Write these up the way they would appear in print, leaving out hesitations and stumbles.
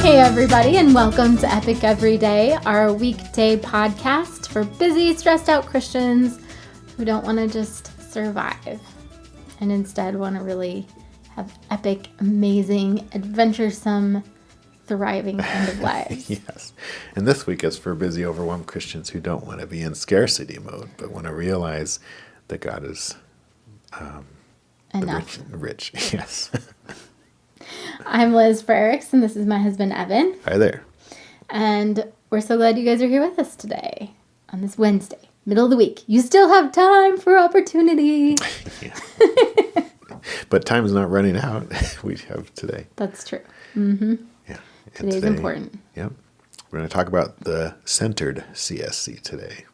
Hey everybody, and welcome to Epic Everyday, our weekday podcast for busy, stressed out Christians who don't want to just survive and instead want to really have epic, amazing, adventuresome, thriving kind of lives. Yes. And this week is for busy, overwhelmed Christians who don't want to be in scarcity mode, but want to realize that God is Enough. rich. Yes. I'm Liz Frericks, and this is my husband, Evan. Hi there. And we're so glad you guys are here with us today on this Wednesday, middle of the week. You still have time for opportunity. Yeah. But time's not running out. We have today. That's true. Mm-hmm. Yeah. Today's important. Yep. We're going to talk about the centered CSC today.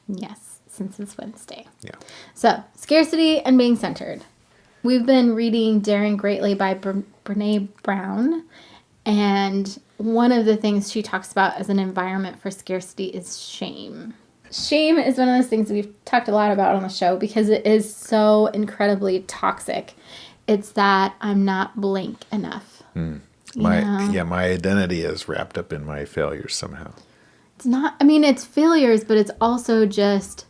Yes, since it's Wednesday. Yeah. So, scarcity and being centered. We've been reading Daring Greatly by Brene Brown, and one of the things she talks about as an environment for scarcity is shame. Shame is one of those things we've talked a lot about on the show because it is so incredibly toxic. It's that I'm not blank enough. My identity is wrapped up in my failures somehow. It's not, I mean, it's failures, but it's also just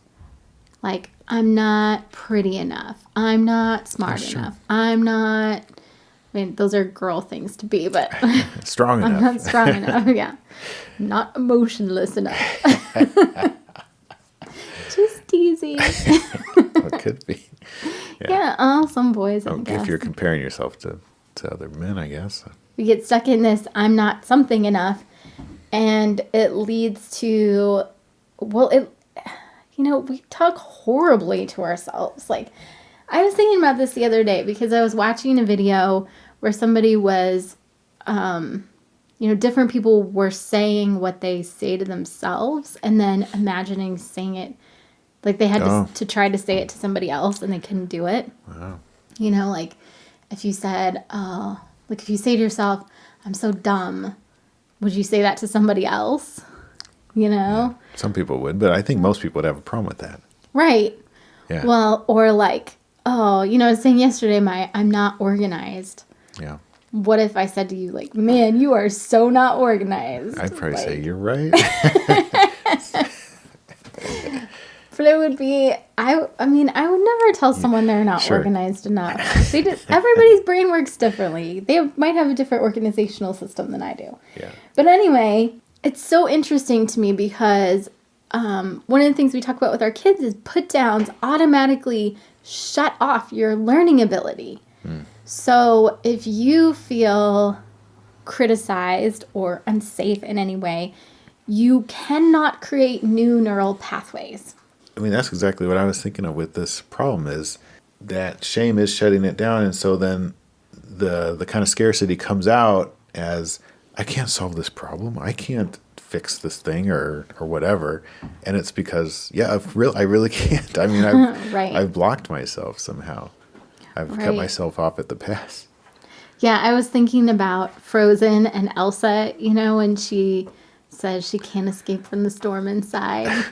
like, I'm not pretty enough. I'm not smart enough. I'm not, I mean, those are girl things to be, but Strong enough. I'm not strong enough. Yeah. Not emotionless enough. Just teasing. It could be. Yeah. Some boys, I guess. If you're comparing yourself to other men, I guess. We get stuck in this, I'm not something enough. And it leads to, we talk horribly to ourselves. Like, I was thinking about this the other day because I was watching a video where somebody was, different people were saying what they say to themselves and then imagining saying it. Like they had to try to say it to somebody else and they couldn't do it. Wow. Like if you said, if you say to yourself, I'm so dumb, would you say that to somebody else? Yeah, some people would, but I think most people would have a problem with that. Right. Yeah. Well, or like, I was saying yesterday, I'm not organized. Yeah. What if I said to you, like, man, you are so not organized? I'd probably say you're right. But it would be, I would never tell someone they're not organized enough. Everybody's brain works differently. They might have a different organizational system than I do. Yeah. But anyway, it's so interesting to me because one of the things we talk about with our kids is put downs automatically shut off your learning ability. So if you feel criticized or unsafe in any way, you cannot create new neural pathways. I mean, that's exactly what I was thinking of with this problem is that shame is shutting it down. And so then the kind of scarcity comes out as, I can't solve this problem. I can't fix this thing or whatever. And it's because, I really can't. I mean, I've blocked myself somehow. I've cut myself off at the pass. Yeah, I was thinking about Frozen and Elsa, when she says she can't escape from the storm inside.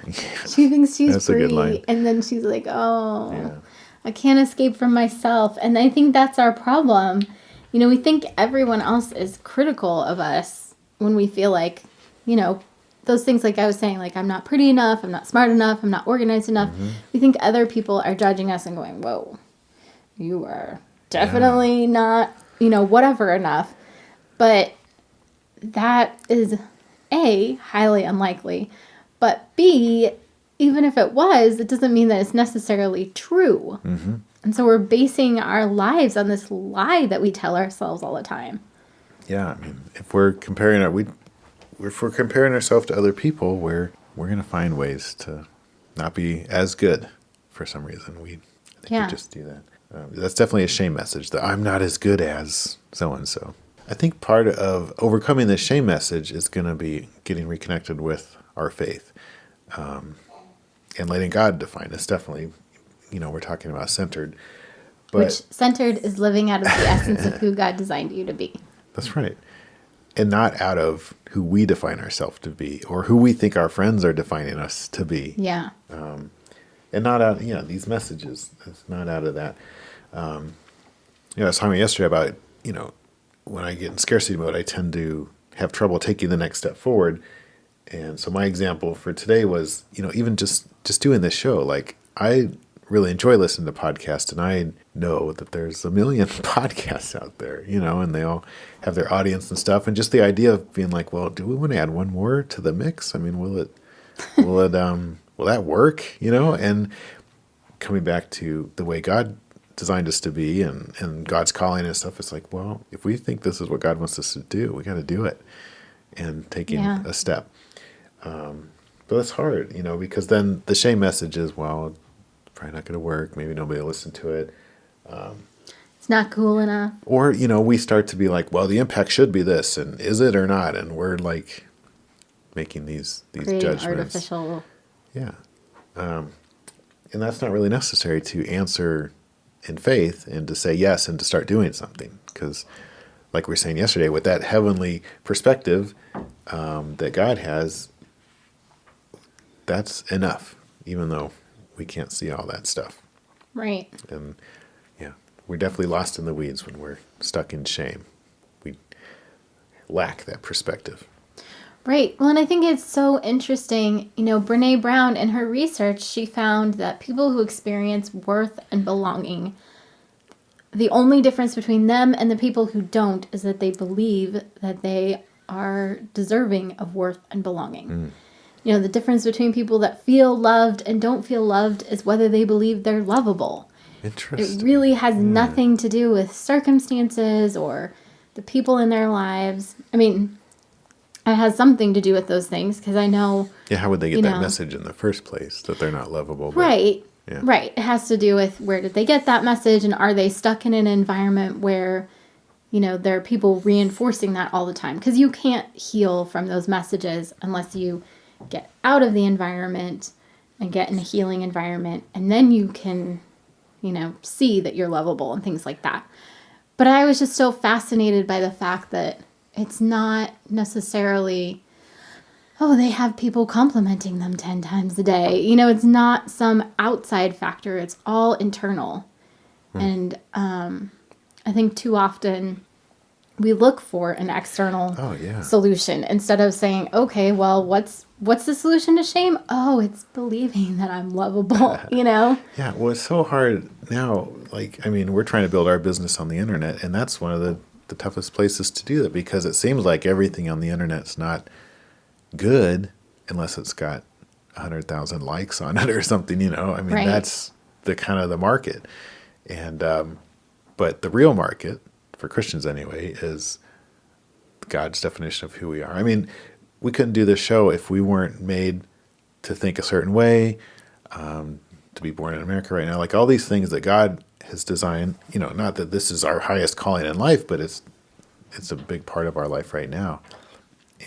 She thinks she's that's free. A good line. And then she's like, I can't escape from myself. And I think that's our problem. We think everyone else is critical of us when we feel like, those things like I was saying, like I'm not pretty enough, I'm not smart enough, I'm not organized enough. Mm-hmm. We think other people are judging us and going, whoa, you are definitely not, whatever enough. But that is A, highly unlikely, but B, even if it was, it doesn't mean that it's necessarily true. Mm-hmm. And so we're basing our lives on this lie that we tell ourselves all the time. Yeah, I mean, if we're comparing ourselves to other people, we're going to find ways to not be as good for some reason. We just do that. That's definitely a shame message that I'm not as good as so-and-so. I think part of overcoming this shame message is going to be getting reconnected with our faith and letting God define us. Definitely, we're talking about centered. But which centered is living out of the essence of who God designed you to be. That's right. And not out of who we define ourselves to be or who we think our friends are defining us to be. Yeah. And not out, these messages. It's not out of that. I was talking yesterday about, when I get in scarcity mode, I tend to have trouble taking the next step forward. And so my example for today was, even just doing this show, like I really enjoy listening to podcasts, and I know that there's a million podcasts out there, and they all have their audience and stuff. And just the idea of being like, well, do we want to add one more to the mix? I mean, will that work? And coming back to the way God designed us to be and God's calling and stuff, it's like, well, if we think this is what God wants us to do, we got to do it and taking a step. But it's hard, because then the shame message is, well, probably not going to work. Maybe nobody will listen to it. It's not cool enough. Or, we start to be like, well, the impact should be this, and is it or not? And we're like making these judgments. Artificial. Yeah. And that's not really necessary to answer in faith and to say yes and to start doing something. Because like we were saying yesterday, with that heavenly perspective that God has, that's enough, even though we can't see all that stuff. Right. And yeah, we're definitely lost in the weeds when we're stuck in shame. We lack that perspective. Right. Well, and I think it's so interesting. Brene Brown, in her research, she found that people who experience worth and belonging, the only difference between them and the people who don't is that they believe that they are deserving of worth and belonging. The difference between people that feel loved and don't feel loved is whether they believe they're lovable. Interesting. It really has nothing to do with circumstances or the people in their lives. I mean, it has something to do with those things because I know... Yeah, how would they get that message in the first place, that they're not lovable? Right. Yeah. Right. It has to do with where did they get that message, and are they stuck in an environment where, there are people reinforcing that all the time? Because you can't heal from those messages unless you get out of the environment and get in a healing environment, and then you can, see that you're lovable and things like that. But I was just so fascinated by the fact that it's not necessarily, they have people complimenting them 10 times a day. It's not some outside factor. It's all internal. And I think too often we look for an external solution instead of saying, okay, well, what's the solution to shame? Oh, it's believing that I'm lovable, Yeah, well, it's so hard now. We're trying to build our business on the internet, and that's one of the toughest places to do that, because it seems like everything on the internet's not good unless it's got 100,000 likes on it or something, Right. That's the kind of the market. And, but the real market, for Christians anyway, is God's definition of who we are. We couldn't do this show if we weren't made to think a certain way, to be born in America right now. Like all these things that God has designed, not that this is our highest calling in life, but it's a big part of our life right now.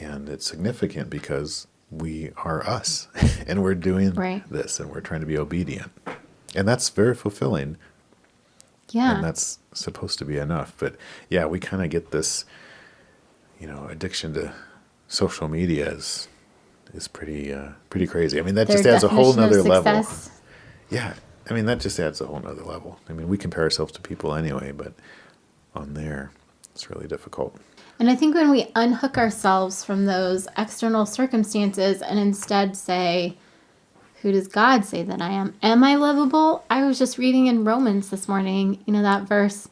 And it's significant because we are us and we're doing this and we're trying to be obedient. And that's very fulfilling. Yeah. And that's supposed to be enough. But yeah, we kind of get this, addiction to social media is pretty crazy. That just adds a whole nother level. Yeah. That just adds a whole nother level. We compare ourselves to people anyway, but on there, it's really difficult. And I think when we unhook ourselves from those external circumstances and instead say, who does God say that I am? Am I lovable? I was just reading in Romans this morning, that verse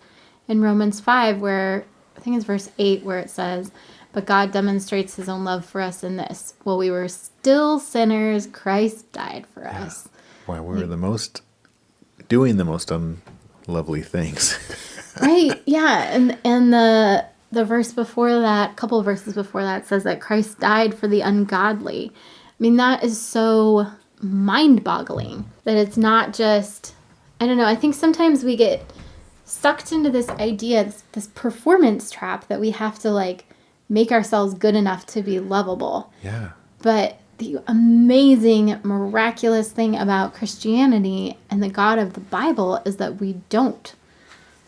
in Romans 5 where, I think it's verse 8, where it says, but God demonstrates his own love for us in this. While we were still sinners, Christ died for us. While we were doing the most unlovely things. Right, yeah. And the verse before that, couple of verses before that, says that Christ died for the ungodly. That is so mind-boggling that it's not just, I don't know, I think sometimes we get sucked into this idea, this performance trap that we have to make ourselves good enough to be lovable. Yeah. But the amazing, miraculous thing about Christianity and the God of the Bible is that we don't.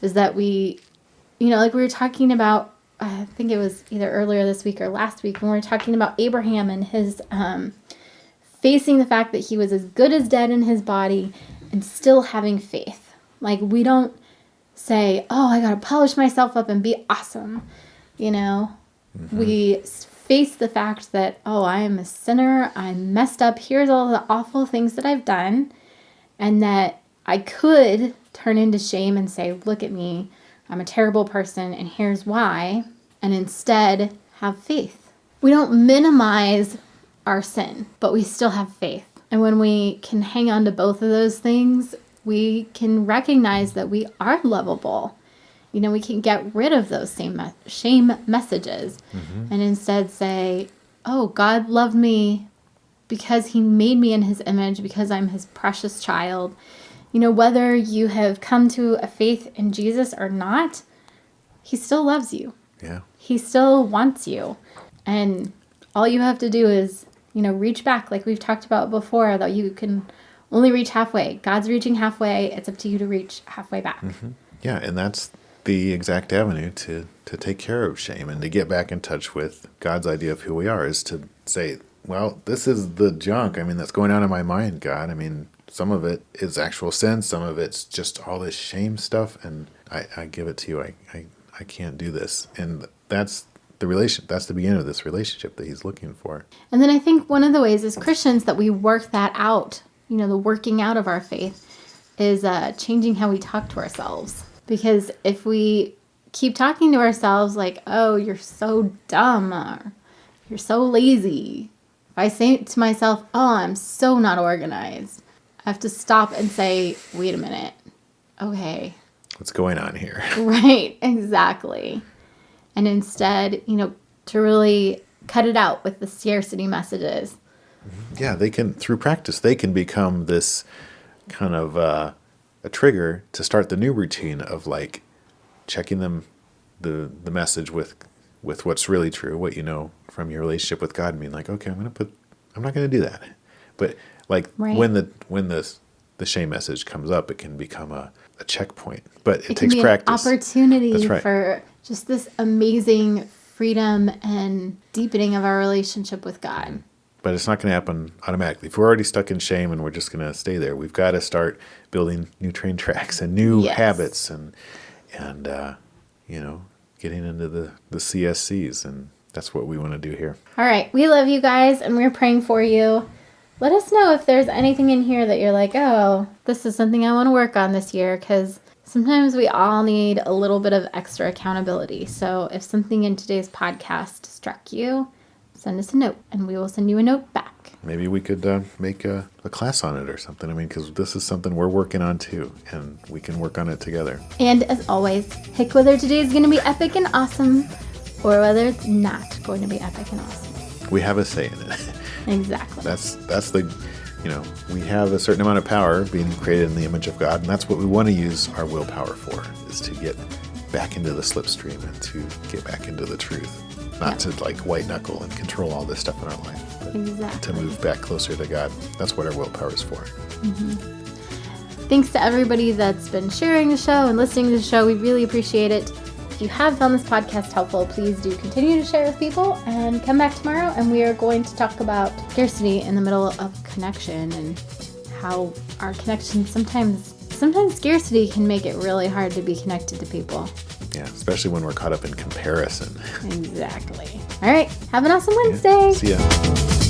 Is that we, like we were talking about, I think it was either earlier this week or last week, when we were talking about Abraham and his facing the fact that he was as good as dead in his body and still having faith. We don't say, oh, I got to polish myself up and be awesome, We face the fact that, oh, I am a sinner. I'm messed up. Here's all the awful things that I've done. And that I could turn into shame and say, look at me. I'm a terrible person. And here's why. And instead have faith. We don't minimize our sin, but we still have faith. And when we can hang on to both of those things, we can recognize that we are lovable. You know, we can get rid of those shame messages and instead say, oh, God loved me because he made me in his image, because I'm his precious child. You know, whether you have come to a faith in Jesus or not, he still loves you. Yeah. He still wants you. And all you have to do is, you know, reach back like we've talked about before, that you can only reach halfway. God's reaching halfway. It's up to you to reach halfway back. Yeah, and that's the exact avenue to take care of shame and to get back in touch with God's idea of who we are, is to say, well, this is the junk, I mean, that's going on in my mind, God. I mean, some of it is actual sin, some of it's just all this shame stuff, and I give it to you. I can't do this. And that's that's the beginning of this relationship that he's looking for. And then I think one of the ways as Christians that we work that out, you know, the working out of our faith, is changing how we talk to ourselves. Because if we keep talking to ourselves like, oh, you're so dumb, or you're so lazy. If I say to myself, oh, I'm so not organized, I have to stop and say, wait a minute. Okay. What's going on here? Right, exactly. And instead, you know, to really cut it out with the scarcity messages. Yeah, they can, through practice, they can become this kind of a trigger to start the new routine of like checking the message with what's really true, what you know from your relationship with God, and being like, okay, I'm not going to do that. But like when the shame message comes up, it can become a checkpoint. But it takes practice. An opportunity for just this amazing freedom and deepening of our relationship with God. But it's not going to happen automatically. If we're already stuck in shame and we're just going to stay there, we've got to start building new train tracks and new habits and you know, getting into the CSCs. And that's what we want to do here. All right. We love you guys, and we're praying for you. Let us know if there's anything in here that you're like, oh, this is something I want to work on this year, because sometimes we all need a little bit of extra accountability. So if something in today's podcast struck you, send us a note, and we will send you a note back. Maybe we could make a class on it or something. I mean, because this is something we're working on too, and we can work on it together. And as always, pick whether today is going to be epic and awesome, or whether it's not going to be epic and awesome. We have a say in it. Exactly. That's the, you know, we have a certain amount of power being created in the image of God, and that's what we want to use our willpower for, is to get back into the slipstream and to get back into the truth. Not to like white knuckle and control all this stuff in our life, but to move back closer to God. That's what our willpower is for. Thanks to everybody that's been sharing the show and listening to the show. We really appreciate it. If you have found this podcast helpful, please do continue to share with people, and come back tomorrow, and we are going to talk about scarcity in the middle of connection, and how our connection sometimes scarcity can make it really hard to be connected to people. Yeah, especially when we're caught up in comparison. Exactly. All right. Have an awesome Wednesday. See ya.